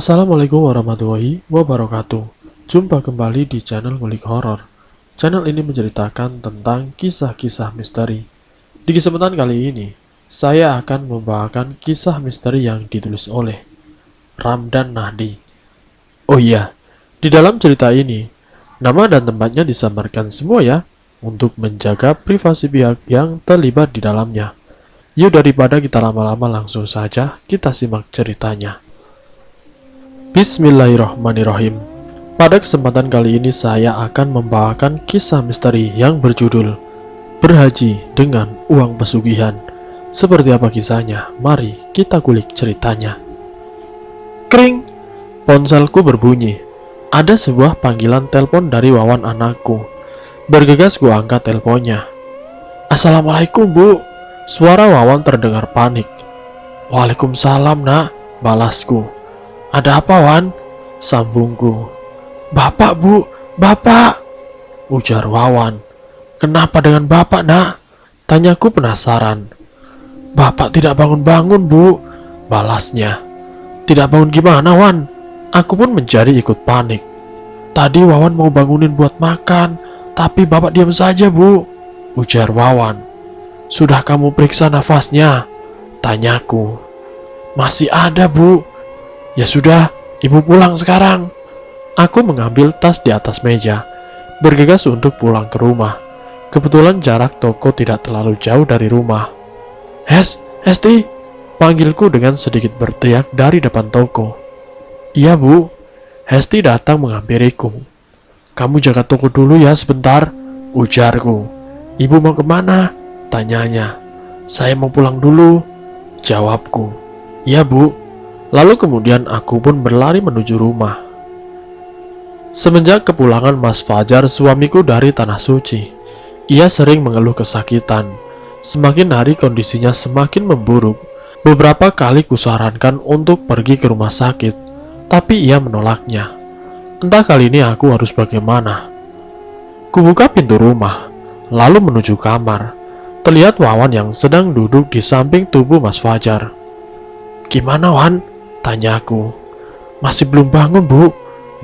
Assalamualaikum warahmatullahi wabarakatuh. Jumpa kembali di channel Ngulik Horor. Channel ini menceritakan tentang kisah-kisah misteri. Di kesempatan kali ini, saya akan membawakan kisah misteri yang ditulis oleh Ramdan Nahdi. Oh iya, di dalam cerita ini, nama dan tempatnya disamarkan semua ya, untuk menjaga privasi pihak yang terlibat di dalamnya. Yuk daripada kita lama-lama langsung saja kita simak ceritanya. Bismillahirrahmanirrahim. Pada kesempatan kali ini saya akan membawakan kisah misteri yang berjudul Berhaji dengan Uang Pesugihan. Seperti apa kisahnya? Mari kita kulik ceritanya. Kring! Ponselku berbunyi. Ada sebuah panggilan telepon dari Wawan anakku. Bergegas gua angkat teleponnya. Assalamualaikum bu. Suara Wawan terdengar panik. Waalaikumsalam nak, balasku. Ada apa Wan? Sambungku. Bapak bu, bapak, ujar Wawan. Kenapa dengan bapak nak? Tanyaku penasaran. Bapak tidak bangun-bangun bu, balasnya. Tidak bangun gimana Wan? Aku pun menjadi ikut panik. Tadi Wawan mau bangunin buat makan, tapi bapak diam saja bu, ujar Wawan. Sudah kamu periksa nafasnya? Tanyaku. Masih ada bu. Ya sudah, ibu pulang sekarang. Aku mengambil tas di atas meja, bergegas untuk pulang ke rumah. Kebetulan jarak toko tidak terlalu jauh dari rumah. Hesti, panggilku dengan sedikit berteriak dari depan toko. Iya bu, Hesti datang menghampiriku. Kamu jaga toko dulu ya sebentar, ujarku. Ibu mau kemana? Tanyanya. Saya mau pulang dulu, jawabku. Iya bu. Lalu kemudian aku pun berlari menuju rumah. Semenjak kepulangan Mas Fajar, suamiku dari Tanah Suci, ia sering mengeluh kesakitan. Semakin hari kondisinya semakin memburuk. Beberapa kali kusarankan untuk pergi ke rumah sakit, tapi ia menolaknya. Entah kali ini aku harus bagaimana. Kubuka pintu rumah, lalu menuju kamar. Terlihat Wawan yang sedang duduk di samping tubuh Mas Fajar. Gimana Wan? Tanyaku. Masih belum bangun bu,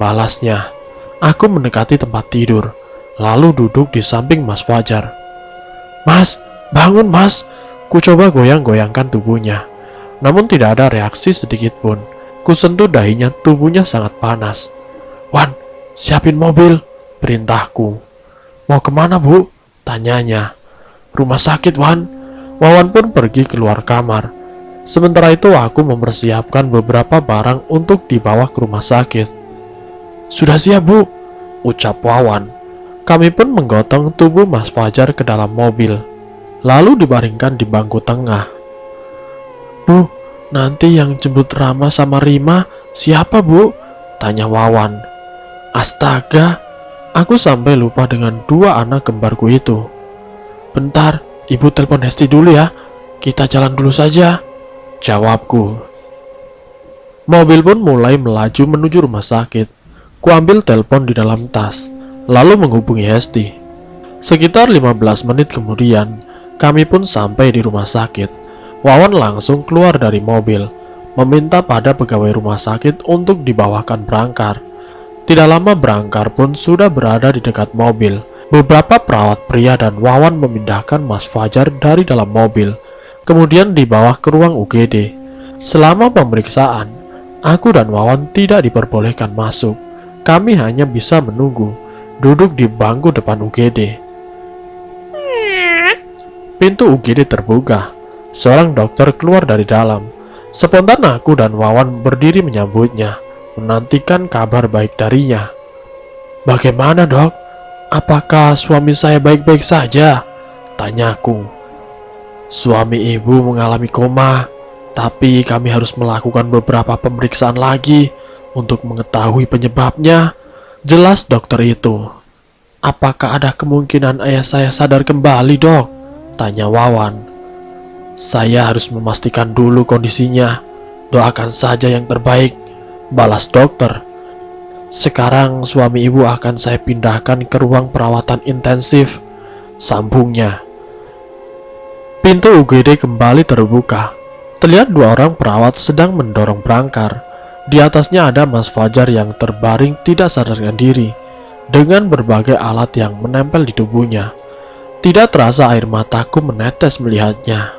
balasnya. Aku mendekati tempat tidur, lalu duduk di samping Mas Fajar. Mas, bangun mas. Ku coba goyang-goyangkan tubuhnya, namun tidak ada reaksi sedikit pun. Ku sentuh dahinya, tubuhnya sangat panas. Wan, siapin mobil, perintahku. Mau kemana bu? Tanyanya. Rumah sakit Wan. Wawan pun pergi keluar kamar. Sementara itu aku mempersiapkan beberapa barang untuk dibawa ke rumah sakit. Sudah siap bu, ucap Wawan. Kami pun menggotong tubuh Mas Fajar ke dalam mobil, lalu dibaringkan di bangku tengah. Bu, nanti yang jemput Rama sama Rima siapa bu? Tanya Wawan. Astaga, aku sampai lupa dengan dua anak kembarku itu. Bentar, ibu telepon Hesti dulu ya, kita jalan dulu saja, jawabku. Mobil pun mulai melaju menuju rumah sakit. Ku ambil telepon di dalam tas, lalu menghubungi Hesti. Sekitar 15 menit kemudian, kami pun sampai di rumah sakit. Wawan langsung keluar dari mobil, meminta pada pegawai rumah sakit untuk dibawakan berangkar. Tidak lama berangkar pun sudah berada di dekat mobil. Beberapa perawat pria dan Wawan memindahkan Mas Fajar dari dalam mobil, kemudian dibawa ke ruang UGD. Selama pemeriksaan, aku dan Wawan tidak diperbolehkan masuk. Kami hanya bisa menunggu, duduk di bangku depan UGD. Pintu UGD terbuka. Seorang dokter keluar dari dalam. Spontan aku dan Wawan berdiri menyambutnya, menantikan kabar baik darinya. Bagaimana dok? Apakah suami saya baik-baik saja? Tanyaku. Suami ibu mengalami koma, tapi kami harus melakukan beberapa pemeriksaan lagi untuk mengetahui penyebabnya, jelas dokter itu. Apakah ada kemungkinan ayah saya sadar kembali dok? Tanya Wawan. Saya harus memastikan dulu kondisinya, doakan saja yang terbaik, balas dokter. Sekarang suami ibu akan saya pindahkan ke ruang perawatan intensif, sambungnya. Pintu UGD kembali terbuka. Terlihat dua orang perawat sedang mendorong berangkar. Di atasnya ada Mas Fajar yang terbaring tidak sadarkan diri, dengan berbagai alat yang menempel di tubuhnya. Tidak terasa air mataku menetes melihatnya.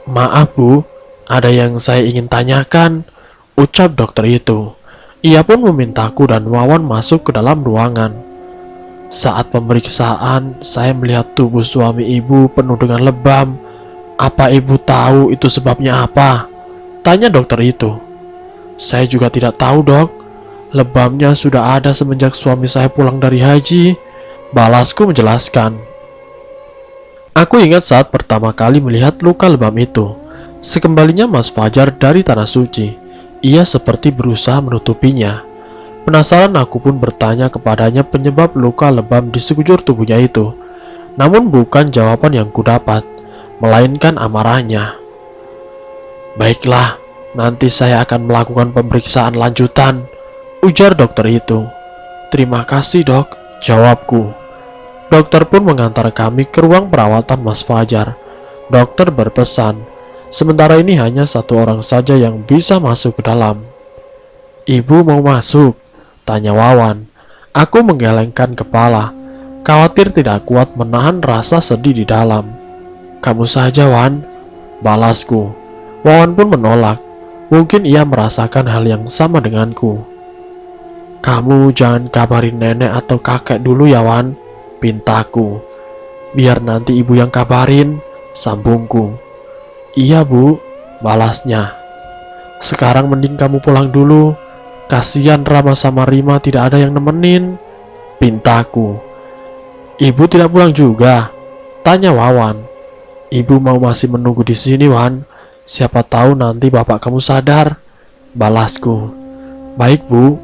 "Maaf Bu, ada yang saya ingin tanyakan," ucap dokter itu. Ia pun memintaku dan Wawan masuk ke dalam ruangan. Saat pemeriksaan, saya melihat tubuh suami ibu penuh dengan lebam. "Apa ibu tahu itu sebabnya apa?" tanya dokter itu. "Saya juga tidak tahu dok. Lebamnya sudah ada semenjak suami saya pulang dari haji," balasku menjelaskan. Aku ingat saat pertama kali melihat luka lebam itu. Sekembalinya Mas Fajar dari Tanah Suci, ia seperti berusaha menutupinya. Penasaran aku pun bertanya kepadanya penyebab luka lebam di sekujur tubuhnya itu. Namun bukan jawaban yang kudapat, melainkan amarahnya. "Baiklah, nanti saya akan melakukan pemeriksaan lanjutan," ujar dokter itu. "Terima kasih dok," jawabku. Dokter pun mengantar kami ke ruang perawatan Mas Fajar. Dokter berpesan, sementara ini hanya satu orang saja yang bisa masuk ke dalam. "Ibu mau masuk?" tanya Wawan. Aku menggelengkan kepala, khawatir tidak kuat menahan rasa sedih di dalam. "Kamu saja Wan," balasku. Wawan pun menolak. Mungkin ia merasakan hal yang sama denganku. "Kamu jangan kabarin nenek atau kakek dulu ya Wan," pintaku. "Biar nanti ibu yang kabarin," sambungku. "Iya Bu," balasnya. "Sekarang mending kamu pulang dulu. Kasihan Rama sama Rima tidak ada yang nemenin," pintaku. "Ibu tidak pulang juga?" tanya Wawan. "Ibu mau masih menunggu di sini Wan. Siapa tahu nanti bapak kamu sadar," balasku. "Baik Bu."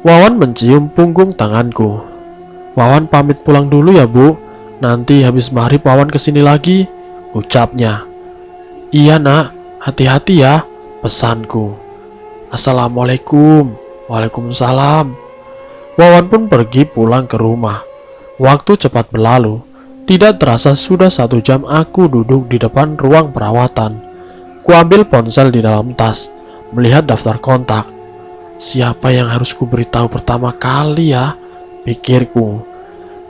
Wawan mencium punggung tanganku. "Wawan pamit pulang dulu ya Bu. Nanti habis maghrib Wawan kesini lagi," ucapnya. "Iya nak, hati-hati ya," pesanku. "Assalamualaikum." "Waalaikumsalam." Wawan pun pergi pulang ke rumah. Waktu cepat berlalu. Tidak terasa sudah 1 jam aku duduk di depan ruang perawatan. Kuambil ponsel di dalam tas, melihat daftar kontak. Siapa yang harus kuberitahu pertama kali ya, pikirku.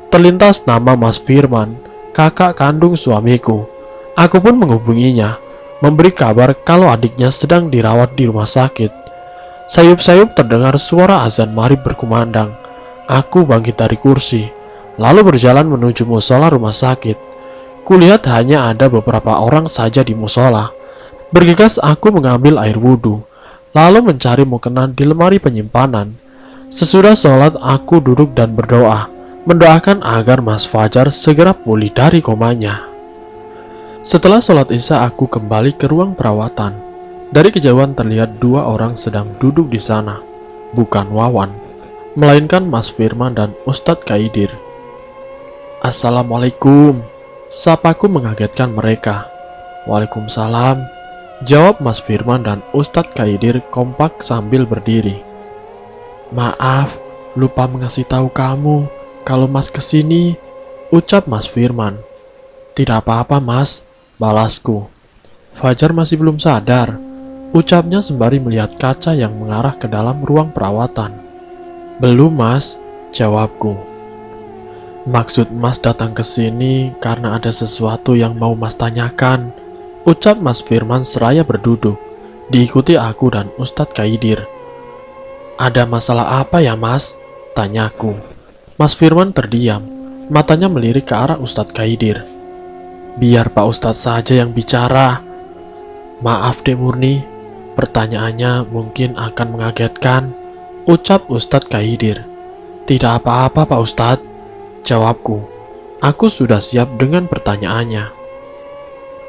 Terlintas nama Mas Firman, kakak kandung suamiku. Aku pun menghubunginya, memberi kabar kalau adiknya sedang dirawat di rumah sakit. Sayup-sayup terdengar suara azan maghrib berkumandang. Aku bangkit dari kursi, lalu berjalan menuju musola rumah sakit. Kulihat hanya ada beberapa orang saja di musola. Bergegas aku mengambil air wudhu, lalu mencari mukena di lemari penyimpanan. Sesudah sholat aku duduk dan berdoa, mendoakan agar Mas Fajar segera pulih dari komanya. Setelah sholat isya aku kembali ke ruang perawatan. Dari kejauhan terlihat 2 orang sedang duduk di sana. Bukan Wawan, melainkan Mas Firman dan Ustadz Kaidir. "Assalamualaikum," sapaku mengagetkan mereka. "Waalaikumsalam," jawab Mas Firman dan Ustadz Kaidir kompak sambil berdiri. "Maaf, lupa mengasih tahu kamu kalau Mas kesini," ucap Mas Firman. "Tidak apa-apa Mas," balasku. "Fajar masih belum sadar," ucapnya sembari melihat kaca yang mengarah ke dalam ruang perawatan. "Belum Mas," jawabku. "Maksud Mas datang ke sini karena ada sesuatu yang mau Mas tanyakan," ucap Mas Firman seraya berduduk, diikuti aku dan Ustadz Kaidir. "Ada masalah apa ya Mas?" tanyaku. Mas Firman terdiam, matanya melirik ke arah Ustadz Kaidir. "Biar Pak Ustadz saja yang bicara." "Maaf Dek Murni, pertanyaannya mungkin akan mengagetkan," ucap Ustadz Kaidir. "Tidak apa-apa Pak Ustadz," jawabku. Aku sudah siap dengan pertanyaannya.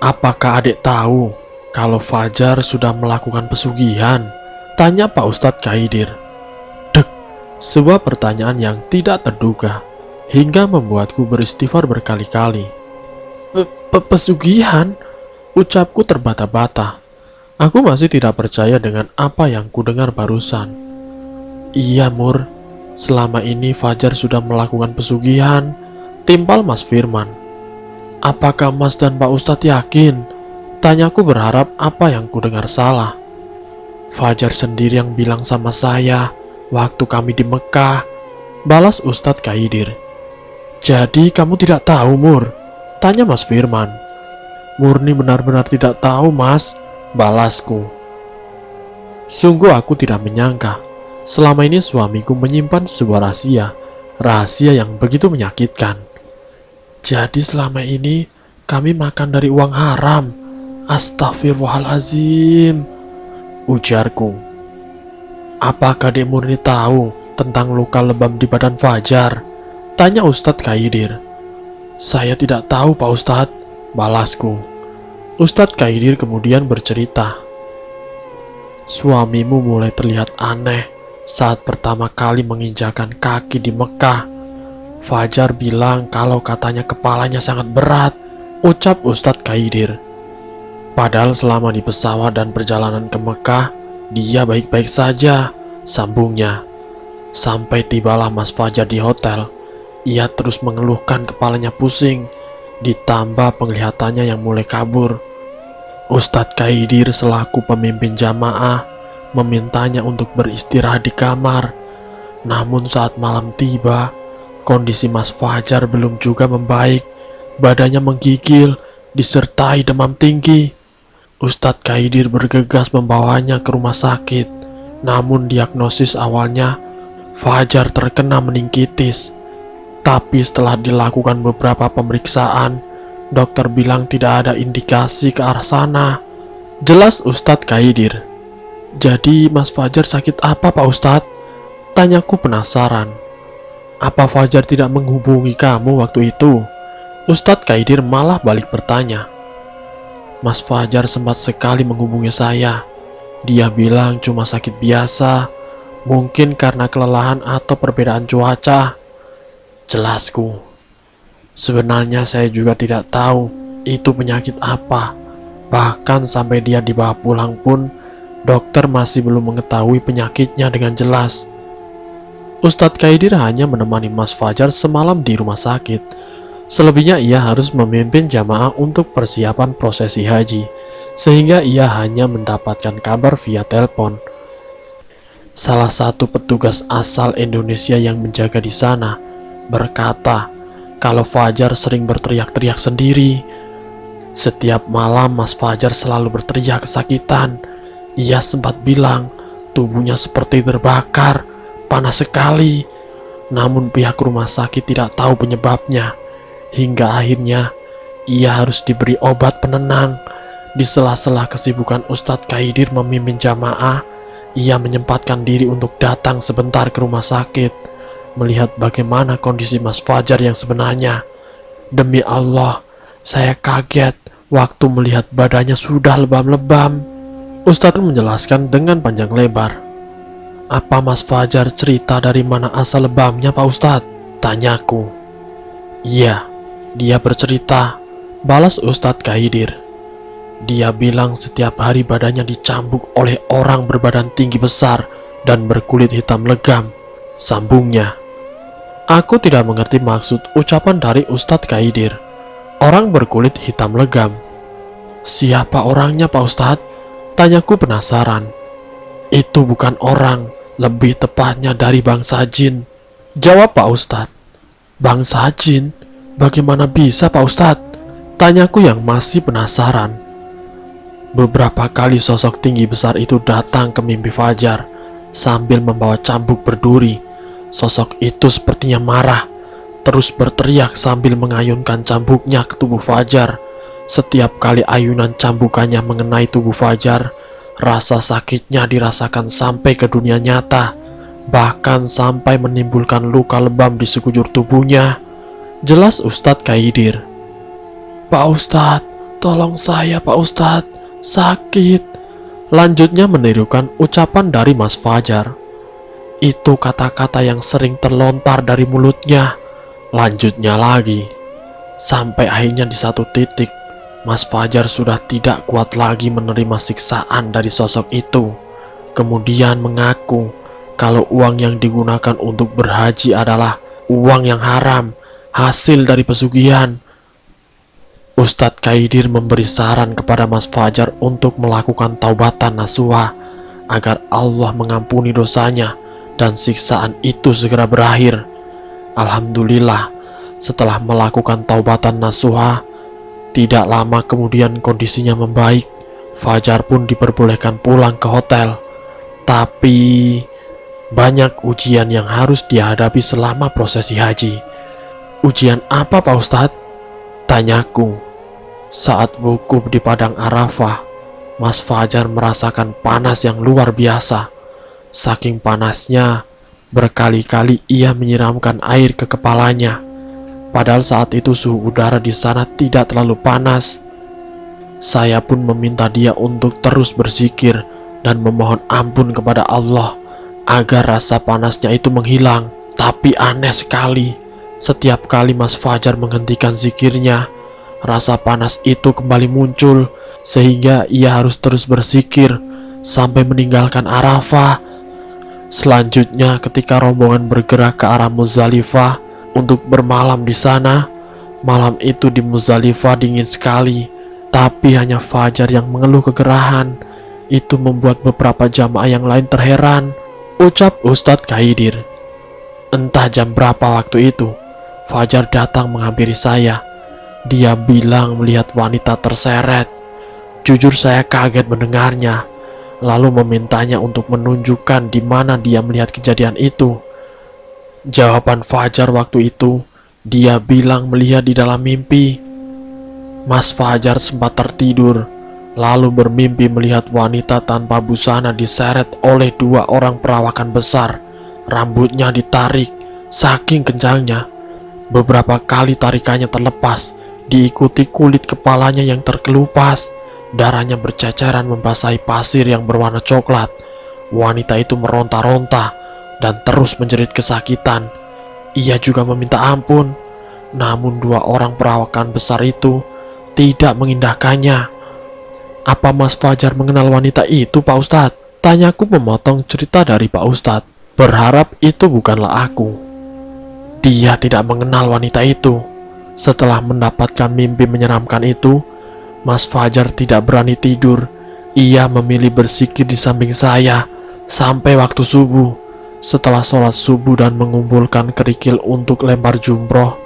"Apakah adik tahu kalau Fajar sudah melakukan pesugihan?" tanya Pak Ustadz Kaidir. Dek, sebuah pertanyaan yang tidak terduga, hingga membuatku beristighfar berkali-kali. Pesugihan?" ucapku terbata-bata. Aku masih tidak percaya dengan apa yang kudengar barusan. "Iya Mur, selama ini Fajar sudah melakukan pesugihan," timpal Mas Firman. "Apakah Mas dan Pak Ustadz yakin?" tanyaku berharap apa yang kudengar salah. Fajar sendiri yang bilang sama saya waktu kami di Mekah, balas Ustadz Kaidir. Jadi kamu tidak tahu, Mur? Tanya Mas Firman. Murni benar-benar tidak tahu, Mas, balasku. Sungguh aku tidak menyangka selama ini suamiku menyimpan sebuah rahasia yang begitu menyakitkan. Jadi selama ini kami makan dari uang haram. Astagfirullahalazim, ujarku. Apakah Dek Murni tahu tentang luka lebam di badan Fajar? Tanya Ustadz Kaidir. Saya tidak tahu, Pak Ustadz, balasku. Ustadz Kaidir kemudian bercerita. Suamimu mulai terlihat aneh saat pertama kali menginjakan kaki di Mekah. Fajar bilang kalau katanya kepalanya sangat berat, ucap Ustadz Kaidir. Padahal selama di pesawat dan perjalanan ke Mekah, dia baik-baik saja, sambungnya. Sampai tibalah Mas Fajar di hotel, ia terus mengeluhkan kepalanya pusing, ditambah penglihatannya yang mulai kabur. Ustadz Kaidir selaku pemimpin jamaah memintanya untuk beristirahat di kamar. Namun saat malam tiba, kondisi Mas Fajar belum juga membaik, badannya menggigil, disertai demam tinggi. Ustadz Kaidir bergegas membawanya ke rumah sakit. Namun diagnosis awalnya Fajar terkena meningitis. Tapi setelah dilakukan beberapa pemeriksaan, dokter bilang tidak ada indikasi ke arah sana. Jelas Ustadz Kaidir. Jadi Mas Fajar sakit apa, Pak Ustadz? Tanyaku penasaran. Apa Fajar tidak menghubungi kamu waktu itu? Ustadz Kaidir malah balik bertanya. Mas Fajar sempat sekali menghubungi saya. Dia bilang cuma sakit biasa, mungkin karena kelelahan atau perbedaan cuaca. Jelasku. Sebenarnya saya juga tidak tahu itu penyakit apa. Bahkan sampai dia dibawa pulang pun, dokter masih belum mengetahui penyakitnya dengan jelas. Ustadz Kaidir hanya menemani Mas Fajar semalam di rumah sakit. Selebihnya ia harus memimpin jamaah untuk persiapan prosesi haji, sehingga ia hanya mendapatkan kabar via telepon. Salah satu petugas asal Indonesia yang menjaga di sana berkata kalau Fajar sering berteriak-teriak sendiri. Setiap malam Mas Fajar selalu berteriak kesakitan. Ia sempat bilang tubuhnya seperti terbakar, panas sekali. Namun pihak rumah sakit tidak tahu penyebabnya. Hingga akhirnya ia harus diberi obat penenang. Di sela-sela kesibukan Ustadz Kaidir memimpin jamaah, ia menyempatkan diri untuk datang sebentar ke rumah sakit, melihat bagaimana kondisi Mas Fajar yang sebenarnya. Demi Allah, saya kaget waktu melihat badannya sudah lebam-lebam. Ustadz menjelaskan dengan panjang lebar. Apa Mas Fajar cerita dari mana asal lebamnya, Pak Ustadz? Tanyaku. Iya, dia bercerita, balas Ustadz Kaidir. Dia bilang setiap hari badannya dicambuk oleh orang berbadan tinggi besar dan berkulit hitam legam, sambungnya. Aku tidak mengerti maksud ucapan dari Ustadz Kaidir. Orang berkulit hitam legam. Siapa orangnya, Pak Ustadz? Tanyaku penasaran. Itu bukan orang, lebih tepatnya dari bangsa jin, jawab Pak Ustadz. Bangsa jin? Bagaimana bisa, Pak Ustadz? Tanyaku yang masih penasaran. Beberapa kali sosok tinggi besar itu datang ke mimpi Fajar sambil membawa cambuk berduri. Sosok itu sepertinya marah, terus berteriak sambil mengayunkan cambuknya ke tubuh Fajar. Setiap kali ayunan cambukannya mengenai tubuh Fajar, rasa sakitnya dirasakan sampai ke dunia nyata, bahkan sampai menimbulkan luka lebam di sekujur tubuhnya. Jelas Ustadz Kaidir. Pak Ustadz, tolong saya Pak Ustadz, sakit. Lanjutnya menirukan ucapan dari Mas Fajar. Itu kata-kata yang sering terlontar dari mulutnya. Lanjutnya lagi. Sampai akhirnya di satu titik, Mas Fajar sudah tidak kuat lagi menerima siksaan dari sosok itu. Kemudian mengaku kalau uang yang digunakan untuk berhaji adalah uang yang haram, hasil dari pesugihan. Ustadz Kaidir memberi saran kepada Mas Fajar untuk melakukan taubatan nasuha agar Allah mengampuni dosanya dan siksaan itu segera berakhir. Alhamdulillah, setelah melakukan taubatan nasuha, tidak lama kemudian kondisinya membaik. Fajar pun diperbolehkan pulang ke hotel. Tapi banyak ujian yang harus dihadapi selama prosesi haji. Ujian apa, Pak Ustadz? Tanyaku. Saat wukuf di padang Arafah, Mas Fajar merasakan panas yang luar biasa. Saking panasnya, berkali-kali ia menyiramkan air ke kepalanya. Padahal saat itu suhu udara di sana tidak terlalu panas. Saya pun meminta dia untuk terus berzikir dan memohon ampun kepada Allah agar rasa panasnya itu menghilang. Tapi aneh sekali, setiap kali Mas Fajar menghentikan zikirnya, rasa panas itu kembali muncul, sehingga ia harus terus berzikir sampai meninggalkan Arafah. Selanjutnya, ketika rombongan bergerak ke arah Muzdalifah untuk bermalam di sana, malam itu di Muzdalifah dingin sekali, tapi hanya Fajar yang mengeluh kegerahan. Itu membuat beberapa jamaah yang lain terheran. Ucap Ustadz Kaidir. Entah jam berapa waktu itu, Fajar datang menghampiri saya. Dia bilang melihat wanita terseret. Jujur saya kaget mendengarnya, lalu memintanya untuk menunjukkan di mana dia melihat kejadian itu. Jawaban Fajar waktu itu, dia bilang melihat di dalam mimpi. Mas Fajar sempat tertidur, lalu bermimpi melihat wanita tanpa busana diseret oleh dua orang perawakan besar. Rambutnya ditarik saking kencangnya. Beberapa kali tarikannya terlepas, diikuti kulit kepalanya yang terkelupas. Darahnya berceceran membasahi pasir yang berwarna coklat. Wanita itu meronta-ronta dan terus menjerit kesakitan. Ia juga meminta ampun, namun dua orang perawakan besar itu tidak mengindahkannya. Apa Mas Fajar mengenal wanita itu, Pak Ustadz? Tanyaku memotong cerita dari Pak Ustadz, berharap itu bukanlah aku. Dia tidak mengenal wanita itu. Setelah mendapatkan mimpi menyeramkan itu, Mas Fajar tidak berani tidur. Ia memilih berzikir di samping saya sampai waktu subuh. Setelah sholat subuh dan mengumpulkan kerikil untuk lempar jumroh,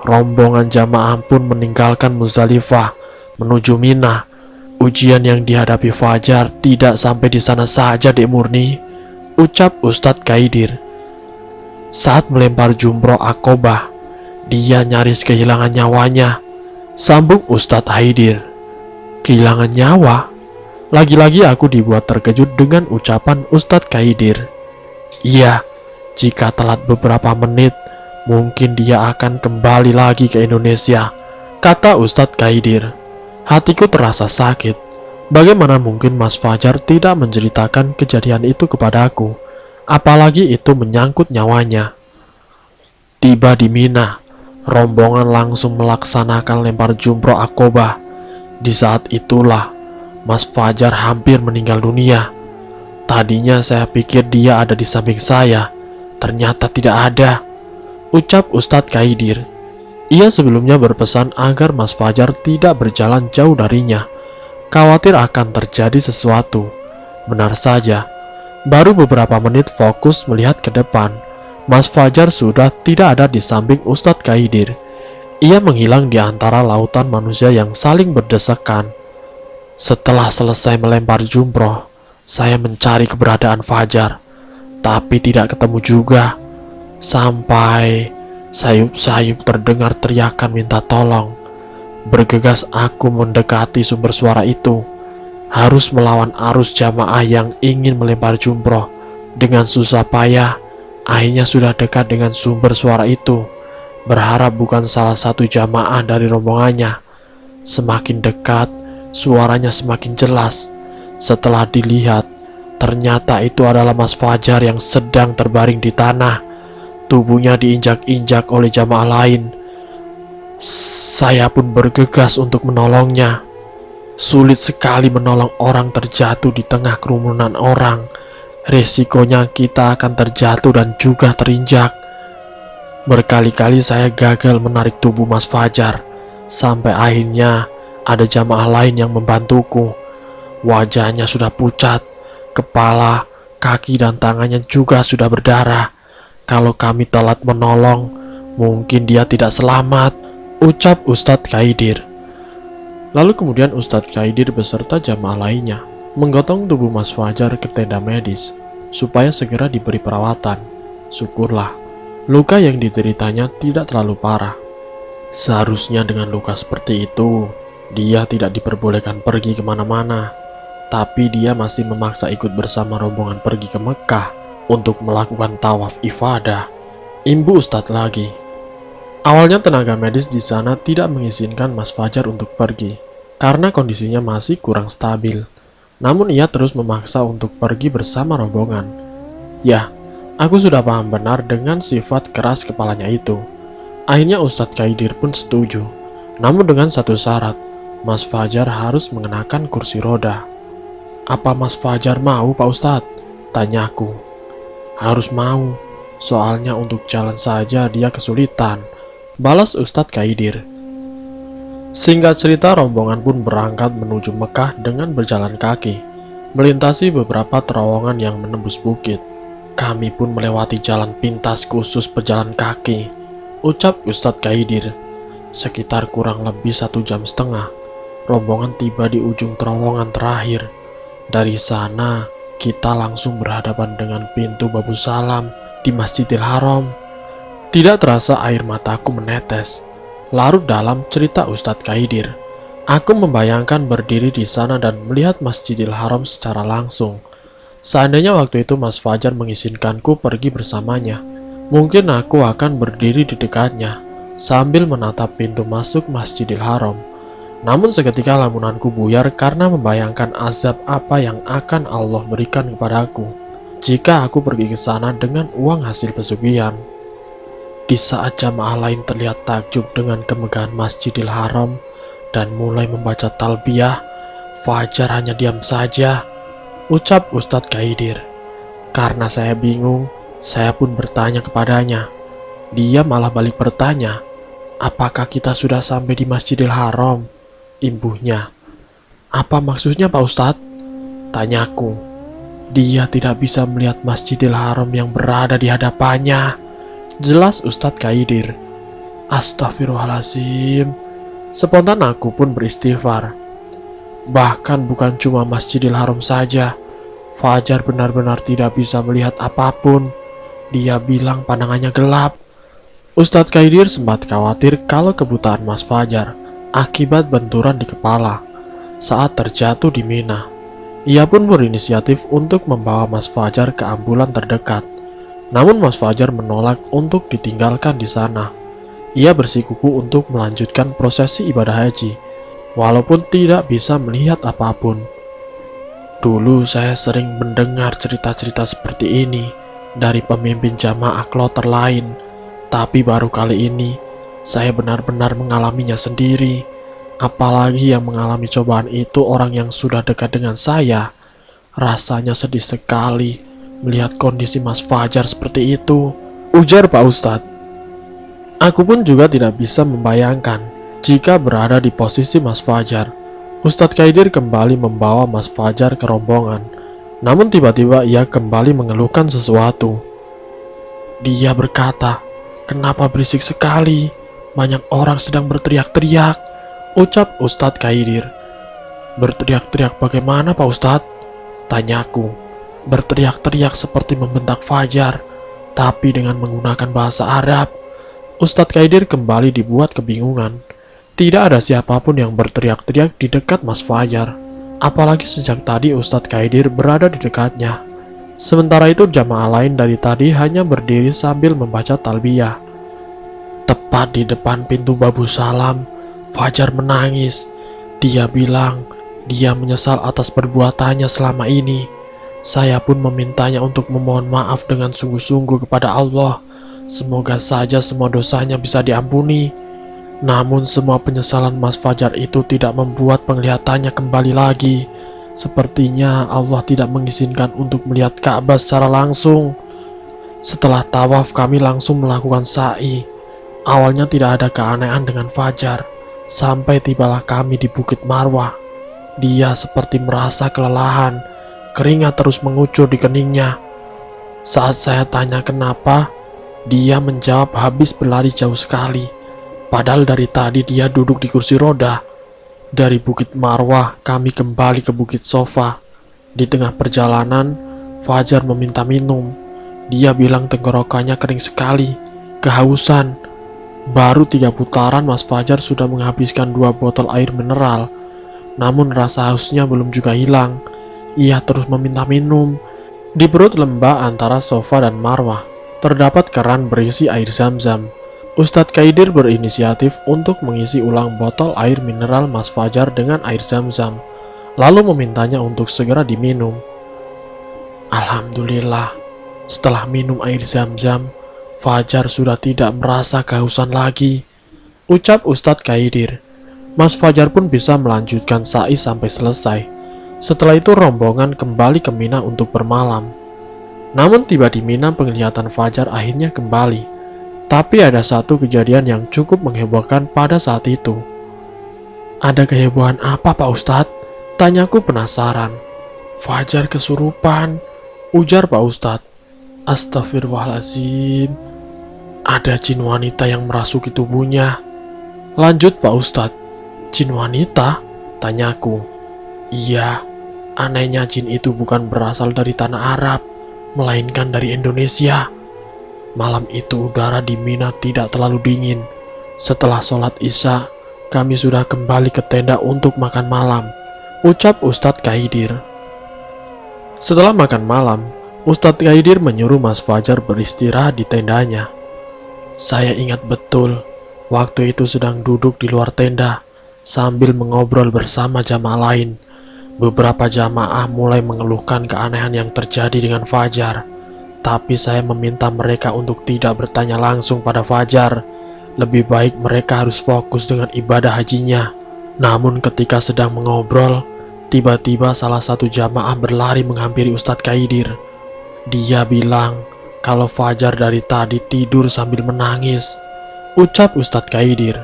rombongan jamaah pun meninggalkan Muzdalifah menuju Mina. Ujian yang dihadapi Fajar tidak sampai di sana saja, Dek Murni, ucap Ustadz Kaidir. Saat melempar jumroh Aqobah, dia nyaris kehilangan nyawanya, sambung Ustadz Haidir. Kehilangan nyawa? Lagi-lagi aku dibuat terkejut dengan ucapan Ustadz Kaidir. Iya, jika telat beberapa menit, mungkin dia akan kembali lagi ke Indonesia, kata Ustadz Kaidir. Hatiku terasa sakit. Bagaimana mungkin Mas Fajar tidak menceritakan kejadian itu kepadaku, apalagi itu menyangkut nyawanya. Tiba di Mina, rombongan langsung melaksanakan lempar jumroh Aqobah. Di saat itulah Mas Fajar hampir meninggal dunia. Tadinya saya pikir dia ada di samping saya, ternyata tidak ada, ucap Ustadz Kaidir. Ia sebelumnya berpesan agar Mas Fajar tidak berjalan jauh darinya, khawatir akan terjadi sesuatu. Benar saja, baru beberapa menit fokus melihat ke depan, Mas Fajar sudah tidak ada di samping Ustadz Kaidir. Ia menghilang di antara lautan manusia yang saling berdesakan. Setelah selesai melempar jumroh, saya mencari keberadaan Fajar, tapi tidak ketemu juga. Sampai sayup-sayup terdengar teriakan minta tolong. Bergegas aku mendekati sumber suara itu. Harus melawan arus jamaah yang ingin melempar jumroh. Dengan susah payah, akhirnya sudah dekat dengan sumber suara itu. Berharap bukan salah satu jamaah dari rombongannya. Semakin dekat, suaranya semakin jelas. Setelah dilihat, ternyata itu adalah Mas Fajar yang sedang terbaring di tanah. Tubuhnya diinjak-injak oleh jamaah lain. Saya pun bergegas untuk menolongnya. Sulit sekali menolong orang terjatuh di tengah kerumunan orang. Resikonya kita akan terjatuh dan juga terinjak. Berkali-kali saya gagal menarik tubuh Mas Fajar, sampai akhirnya ada jamaah lain yang membantuku. Wajahnya sudah pucat kepala, kaki dan tangannya juga sudah berdarah. Kalau kami telat menolong, mungkin dia tidak selamat, ucap Ustadz Kaidir. Lalu kemudian Ustadz Kaidir beserta jamaah lainnya menggotong tubuh Mas Fajar ke tenda medis supaya segera diberi perawatan. Syukurlah, luka yang dideritanya tidak terlalu parah. Seharusnya dengan luka seperti itu, dia tidak diperbolehkan pergi kemana-mana. Tapi dia masih memaksa ikut bersama rombongan pergi ke Mekah untuk melakukan tawaf ifadah. Imbu Ustadz lagi. Awalnya tenaga medis di sana tidak mengizinkan Mas Fajar untuk pergi karena kondisinya masih kurang stabil. Namun ia terus memaksa untuk pergi bersama rombongan. Ya, aku sudah paham benar dengan sifat keras kepalanya itu. Akhirnya Ustadz Kaidir pun setuju. Namun dengan satu syarat, Mas Fajar harus mengenakan kursi roda. Apa Mas Fajar mau, Pak Ustadz? Tanyaku. Harus mau, soalnya untuk jalan saja dia kesulitan, balas Ustadz Kaidir. Singkat cerita, rombongan pun berangkat menuju Mekah dengan berjalan kaki, melintasi beberapa terowongan yang menembus bukit. Kami pun melewati jalan pintas khusus pejalan kaki, ucap Ustadz Kaidir. Sekitar kurang lebih 1,5 jam, rombongan tiba di ujung terowongan terakhir. Dari sana, kita langsung berhadapan dengan pintu Babu Salam di Masjidil Haram. Tidak terasa air mataku menetes. Larut dalam cerita Ustadz Kaidir. Aku membayangkan berdiri di sana dan melihat Masjidil Haram secara langsung. Seandainya waktu itu Mas Fajar mengizinkanku pergi bersamanya, mungkin aku akan berdiri di dekatnya sambil menatap pintu masuk Masjidil Haram. Namun seketika lamunanku buyar karena membayangkan azab apa yang akan Allah berikan kepadaku jika aku pergi ke sana dengan uang hasil pesugihan. Di saat jamaah lain terlihat takjub dengan kemegahan Masjidil Haram dan mulai membaca talbiyah, Fajar hanya diam saja, ucap Ustadz Kaidir. Karena saya bingung, saya pun bertanya kepadanya. Dia malah balik bertanya, apakah kita sudah sampai di Masjidil Haram? Imbuhnya. Apa maksudnya Pak Ustadz? Tanyaku. Dia tidak bisa melihat Masjidil Haram yang berada di hadapannya, jelas Ustadz Kaidir. Astagfirullahaladzim. Spontan aku pun beristighfar. Bahkan bukan cuma Masjidil Haram saja, Fajar benar-benar tidak bisa melihat apapun. Dia bilang pandangannya gelap. Ustadz Kaidir sempat khawatir kalau kebutaan Mas Fajar akibat benturan di kepala saat terjatuh di Mina. Ia pun berinisiatif untuk membawa Mas Fajar ke ambulan terdekat. Namun Mas Fajar menolak untuk ditinggalkan di sana. Ia bersikukuh untuk melanjutkan prosesi ibadah haji, walaupun tidak bisa melihat apapun. Dulu saya sering mendengar cerita-cerita seperti ini dari pemimpin jamaah kloter lain, tapi baru kali ini saya benar-benar mengalaminya sendiri. Apalagi yang mengalami cobaan itu orang yang sudah dekat dengan saya. Rasanya sedih sekali melihat kondisi Mas Fajar seperti itu, ujar Pak Ustadz. Aku pun juga tidak bisa membayangkan jika berada di posisi Mas Fajar. Ustadz Kaidir kembali membawa Mas Fajar ke rombongan. Namun tiba-tiba ia kembali mengeluhkan sesuatu. Dia berkata, kenapa berisik sekali? Banyak orang sedang berteriak-teriak, ucap Ustadz Kaidir. Berteriak-teriak bagaimana Pak Ustadz? Tanyaku. Berteriak-teriak seperti membentak Fajar, tapi dengan menggunakan bahasa Arab. Ustadz Kaidir kembali dibuat kebingungan. Tidak ada siapapun yang berteriak-teriak di dekat Mas Fajar. Apalagi sejak tadi Ustadz Kaidir berada di dekatnya. Sementara itu jamaah lain dari tadi hanya berdiri sambil membaca talbiyah. Tepat di depan pintu Babu Salam, Fajar menangis. Dia bilang, dia menyesal atas perbuatannya selama ini. Saya pun memintanya untuk memohon maaf dengan sungguh-sungguh kepada Allah. Semoga saja semua dosanya bisa diampuni. Namun semua penyesalan Mas Fajar itu tidak membuat penglihatannya kembali lagi. Sepertinya Allah tidak mengizinkan untuk melihat Ka'bah secara langsung. Setelah tawaf kami langsung melakukan sa'i. Awalnya tidak ada keanehan dengan Fajar, sampai tibalah kami di Bukit Marwah. Dia seperti merasa kelelahan keringat terus mengucur di keningnya. Saat saya tanya kenapa, dia menjawab habis berlari jauh sekali. Padahal dari tadi dia duduk di kursi roda. Dari Bukit Marwah, kami kembali ke Bukit Sofa. Di tengah perjalanan, Fajar meminta minum. Dia bilang tenggorokannya kering sekali, kehausan. Baru 3 putaran Mas Fajar sudah menghabiskan 2 botol air mineral. Namun rasa hausnya belum juga hilang. Ia terus meminta minum. Di perut lembah antara Sofa dan Marwah, terdapat keran berisi air zam-zam. Ustadz Kaidir berinisiatif untuk mengisi ulang botol air mineral Mas Fajar dengan air zam-zam, lalu memintanya untuk segera diminum. Alhamdulillah, setelah minum air zam-zam, Fajar sudah tidak merasa kehausan lagi, ucap Ustadz Kaidir. Mas Fajar pun bisa melanjutkan sa'i sampai selesai. Setelah itu rombongan kembali ke Mina untuk bermalam. Namun tiba di Mina penglihatan Fajar akhirnya kembali. Tapi ada satu kejadian yang cukup menghebohkan pada saat itu. Ada kehebohan apa Pak Ustadz? Tanyaku penasaran. Fajar kesurupan, ujar Pak Ustadz. Astagfirullahaladzim. Ada jin wanita yang merasuki tubuhnya. Lanjut Pak Ustadz. Jin wanita? Tanyaku. Iya, anehnya jin itu bukan berasal dari tanah Arab, melainkan dari Indonesia. Malam itu udara di Mina tidak terlalu dingin. Setelah sholat Isya, kami sudah kembali ke tenda untuk makan malam, ucap Ustadz Kaidir. Setelah makan malam, Ustadz Kaidir menyuruh Mas Fajar beristirahat di tendanya. Saya ingat betul, waktu itu sedang duduk di luar tenda, sambil mengobrol bersama jamaah lain. Beberapa jamaah mulai mengeluhkan keanehan yang terjadi dengan Fajar. Tapi saya meminta mereka untuk tidak bertanya langsung pada Fajar. Lebih baik mereka harus fokus dengan ibadah hajinya. Namun ketika sedang mengobrol, tiba-tiba salah satu jamaah berlari menghampiri Ustadz Kaidir. Dia bilang kalau Fajar dari tadi tidur sambil menangis, ucap Ustadz Kaidir.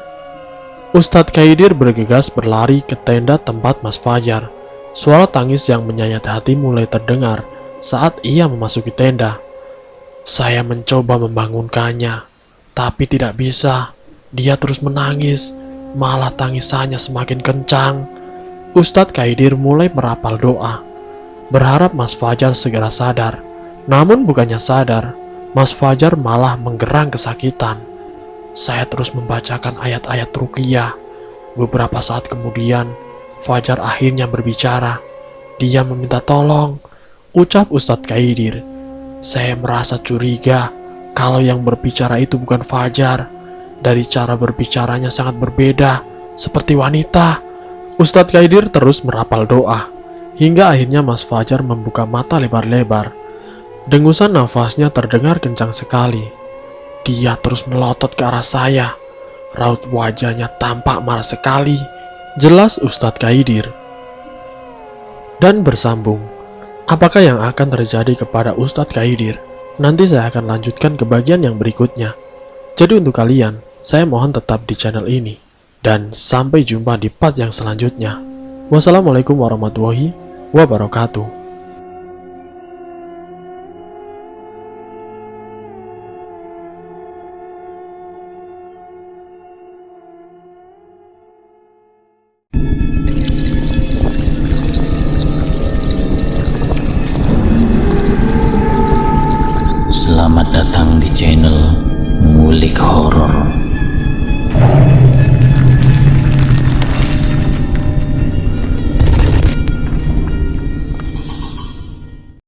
Ustadz Kaidir bergegas berlari ke tenda tempat Mas Fajar. Suara tangis yang menyayat hati mulai terdengar saat ia memasuki tenda. Saya mencoba membangunkannya, tapi tidak bisa. Dia terus menangis, malah tangisannya semakin kencang. Ustadz Kaidir mulai merapal doa, berharap Mas Fajar segera sadar. Namun bukannya sadar, Mas Fajar malah menggerang kesakitan. Saya terus membacakan ayat-ayat ruqyah. Beberapa saat kemudian, Fajar akhirnya berbicara. Dia meminta tolong, ucap Ustadz Kaidir. Saya merasa curiga kalau yang berbicara itu bukan Fajar. Dari cara berbicaranya sangat berbeda, seperti wanita. Ustadz Kaidir terus merapal doa, hingga akhirnya Mas Fajar membuka mata lebar-lebar. Dengusan nafasnya terdengar kencang sekali. Dia terus melotot ke arah saya. Raut wajahnya tampak marah sekali, jelas Ustadz Kaidir. Dan bersambung. Apakah yang akan terjadi kepada Ustadz Kaidir? Nanti saya akan lanjutkan ke bagian yang berikutnya. Jadi untuk kalian, saya mohon tetap di channel ini. Dan sampai jumpa di part yang selanjutnya. Wassalamualaikum warahmatullahi wabarakatuh. Selamat datang di channel Ngulik Horor.